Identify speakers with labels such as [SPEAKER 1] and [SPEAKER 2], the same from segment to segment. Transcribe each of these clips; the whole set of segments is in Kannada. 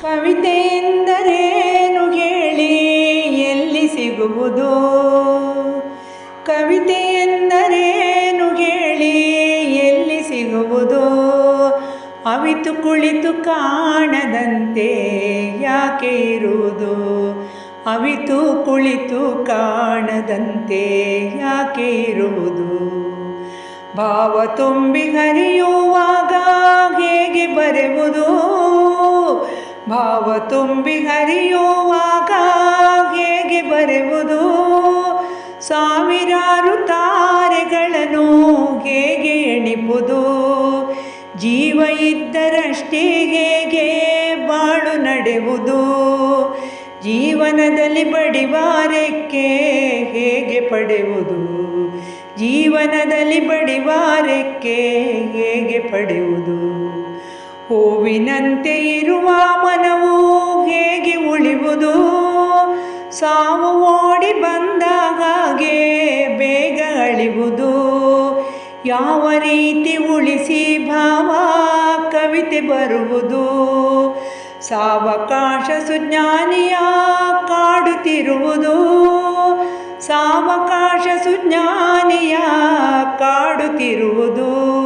[SPEAKER 1] ಕವಿತೆ ಎಂದರೇನು ಹೇಳಿ ಎಲ್ಲಿ ಸಿಗುವುದು? ಕವಿತೆ ಎಂದರೇನು ಹೇಳಿ ಎಲ್ಲಿ ಸಿಗುವುದು? ಅವಿತು ಕುಳಿತು ಕಾಣದಂತೆ ಯಾಕೆ ಇರುವುದು? ಅವಿತು ಕುಳಿತು ಕಾಣದಂತೆ ಯಾಕೆ ಇರುವುದು? ಭಾವ ತುಂಬಿ ಹರಿಯುವಾಗ ಹೇಗೆ ಬರೆಯುವುದು? ಭಾವ ತುಂಬಿ ಹರಿಯುವಾಗ ಹೇಗೆ ಬರೆಯುವುದು? ಸಾವಿರಾರು ತಾರೆಗಳನ್ನು ಹೇಗೆ ಎಣಿಪುದು? ಜೀವ ಇದ್ದರಷ್ಟೇ ಹೇಗೆ ಬಾಳು ನಡೆಯುವುದು? ಜೀವನದಲ್ಲಿ ಬಡಿವಾರಕ್ಕೆ ಹೇಗೆ ಪಡೆಯುವುದು? ಜೀವನದಲ್ಲಿ ಬಡಿವಾರಕ್ಕೆ ಹೇಗೆ ಪಡೆಯುವುದು? ಹೂವಿನಂತೆ ಇರುವ ಮನವು ಹೇಗೆ ಉಳಿಯುವುದು? ಸಾವು ಓಡಿ ಬಂದಾಗ ಬೇಗ ಅಳಿಯುವುದು. ಯಾವ ರೀತಿ ಉಳಿಸಿ ಭಾವ ಕವಿತೆ ಬರುವುದು? ಸಾವಕಾಶ ಸುಜ್ಞಾನಿಯ ಕಾಡುತ್ತಿರುವುದು. ಸಾವಕಾಶ ಸುಜ್ಞಾನಿಯ ಕಾಡುತ್ತಿರುವುದು.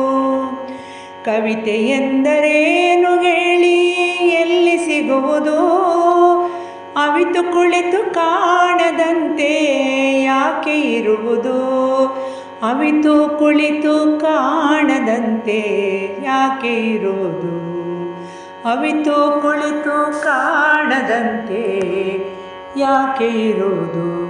[SPEAKER 1] ಕವಿತೆ ಎಂದರೇನು ಹೇಳಿ ಎಲ್ಲಿ ಸಿಗುವುದು? ಅವಿತು ಕುಳಿತು ಕಾಣದಂತೆ ಯಾಕೆ ಇರುವುದು? ಅವಿತು ಕುಳಿತು ಕಾಣದಂತೆ ಯಾಕೆ ಇರುವುದು? ಅವಿತು ಕುಳಿತು ಕಾಣದಂತೆ ಯಾಕೆ ಇರುವುದು?